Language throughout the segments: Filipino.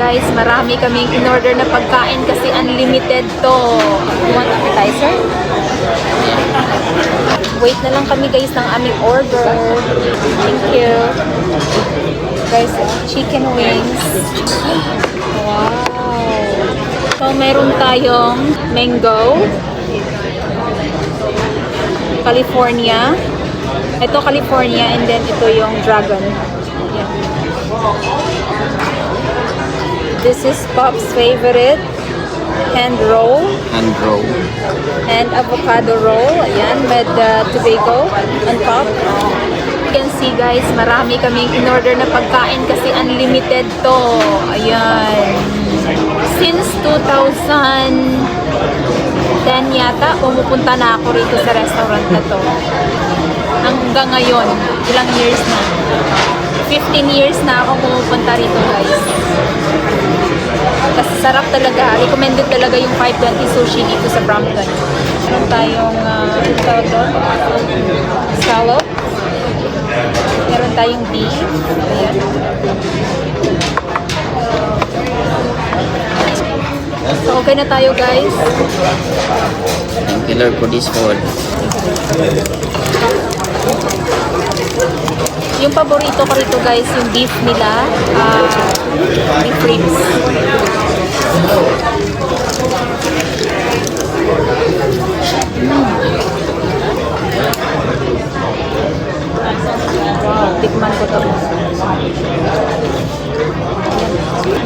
guys, marami kaming in-order na pagkain kasi unlimited to. You want appetizer? Wait na lang kami guys ng aming order. Thank you. Guys, chicken wings. Wow. So, meron tayong mango, California. Ito California and then ito yung dragon. Yeah. This is Pop's favorite hand roll. Hand roll. And avocado roll. Ayan, with tobago on top. You can see guys, marami kaming in-order na pagkain kasi unlimited to. Ayan. Since 2010 yata, pumupunta na ako rito sa restaurant na to. Hanggang ngayon, ilang years na. 15 years na ako pumupunta rito guys. Kasi sarap talaga. Recommended talaga yung 520 sushi dito sa Brampton. Meron tayong scallop. Meron tayong beef. Ayan. So, okay na tayo guys. Thank you Lord for this food. Yung paborito ko rito guys, yung beef nila. Beef ribs. Wow, tikman ko to.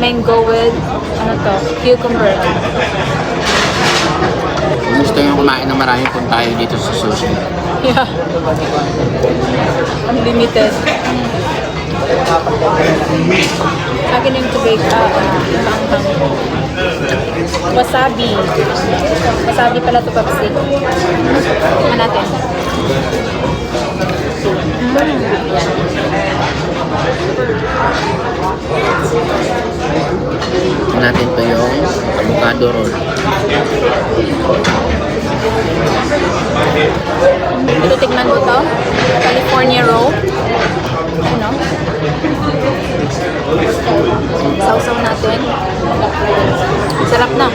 Mango with, ano to, cucumber. Kung gusto nyo kumain ng marami, punta tayo dito sa sushi. Yeah. Unlimited. Akin yung tubig. Maanghang. Wasabi. Wasabi pala ito, papsik. Tingnan natin. Natin to yung avocado roll. Ito, tignan mo to. California roll. Ano? Sausaw natin. Sarap na.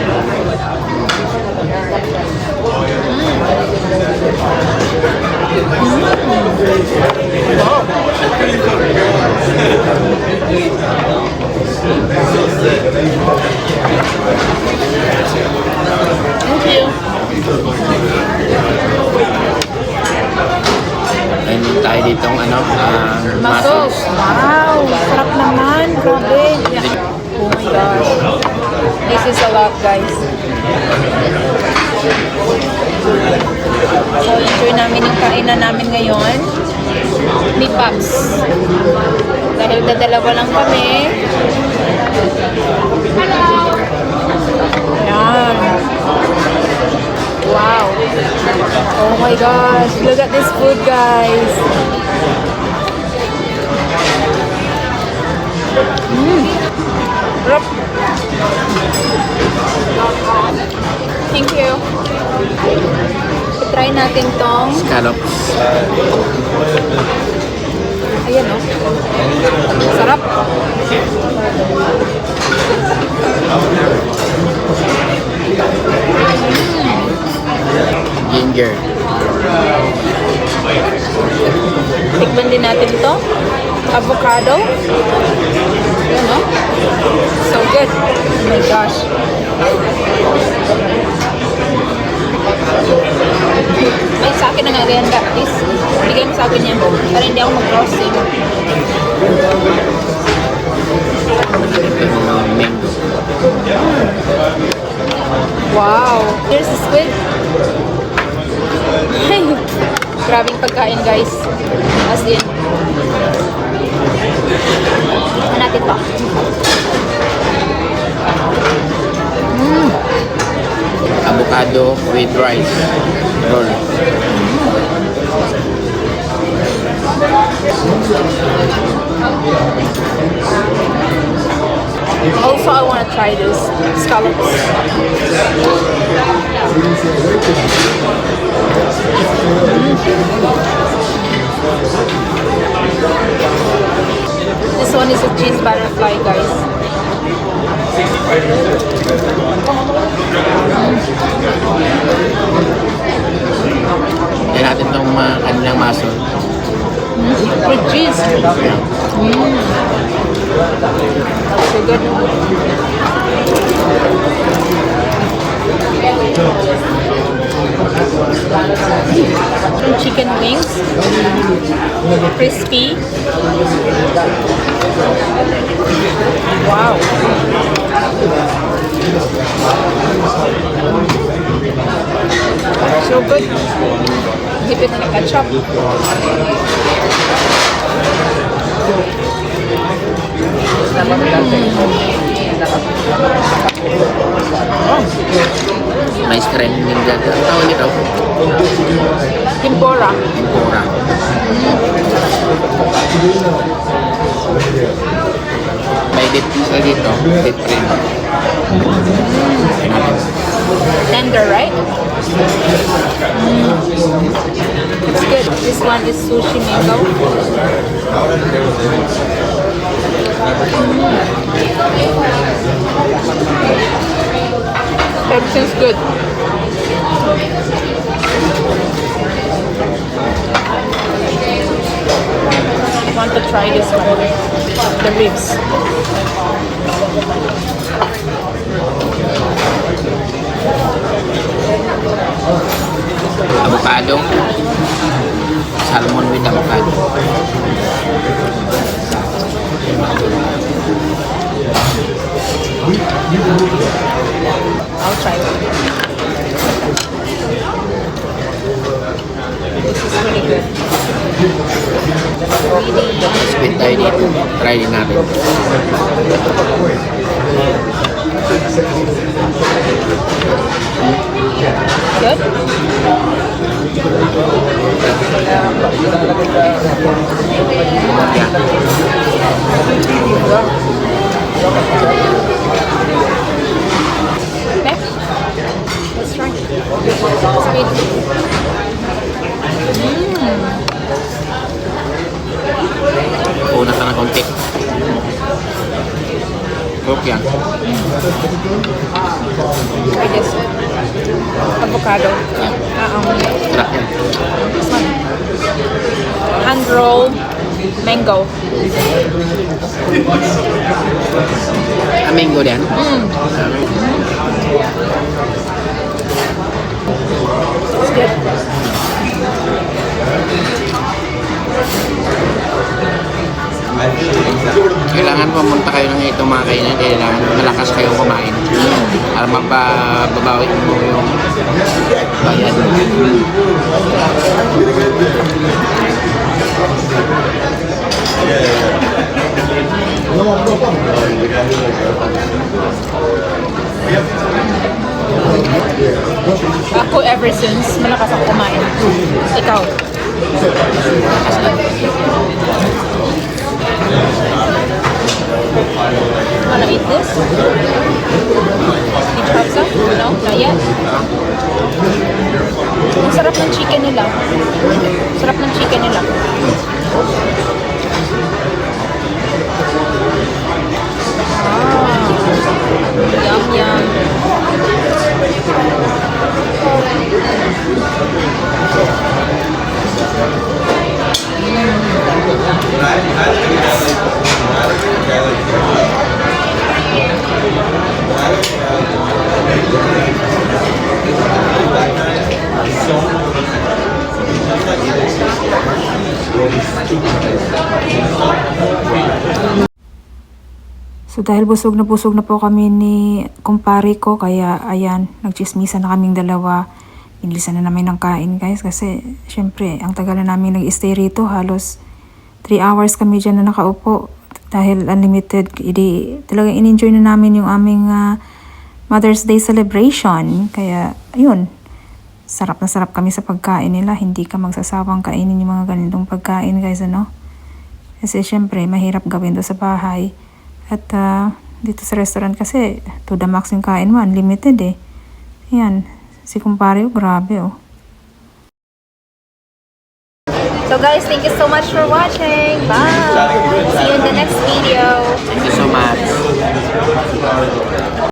Wow. Thank you. Ayun tayo dito ang Mussels. Wow! Sarap naman. Grabe. Oh my gosh. This is a lot, guys. So, enjoy namin yung kainan namin ngayon ni Pops. Dahil dadalawa lang kami. Ayan. Wow. Oh my gosh. Look at this food, guys. Sarap. Thank you. Try natin tong scallops. ayan o. Sarap. Ginger. Tikman din natin to. Avocado. Ayan o. So good. Oh my gosh. Ay, sa akin na nga ganyan ka. Please, bigay mo sa akin yan. Para hindi ako mag-crossing. Ito yung mango. Wow! Here's the squid. Ay, grabing pagkain, guys. As in. Tignan natin to. Avocado with rice roll. Also, I want to try this scallops. This one is a cheese butterfly, guys. So good. Yung chicken wings. Crispy. Wow. So good. Hipit na ketchup. May strength din dyan. Ang tawag nito? Tempura. Tempura. May dip sa dito. Dip cream. Tender, right? It's good. This one is sushi mango. Everything's good. I want to try this one. The ribs. Avocado. Salmon with avocado. I'll try it. This is really good. Really Spin tayo dito. Try din natin. good. Okay, let's try. Sweet. Una ka ng konti. Cook yan. Try this. Avocado. Sarap yan. This one. Hand roll mango. Mango din. It's good. Kailangan pumunta kayo ng itong mga kainan. Kailangan malakas kayong kumain. Para mababawi mo yung bayan. Ako ever since, malakas ako kumain. Ikaw? Wanna eat this? Did you have some? No? Not yet? Ang sarap ng chicken nila. Sarap ng chicken nila. Yum, yum. So dahil busog na po kami ni kumpare ko, kaya ayan, nagchismisan na kaming dalawa. Inilisan na namin ng kain guys kasi syempre ang tagal na namin nag-stay rito, halos 3 hours kami dyan na nakaupo dahil unlimited. Talagang in-enjoy na namin yung aming Mother's Day celebration. Kaya ayun, sarap na sarap kami sa pagkain nila. Hindi ka magsasawang kainin yung mga ganitong pagkain guys, ano? Kasi syempre mahirap gawin doon sa bahay. At dito sa restaurant kasi to the max yung kain mo, unlimited eh. Ayan, si kumpare, grabe oh. So guys, thank you so much for watching. Bye! See you in the next video. Thank you so much.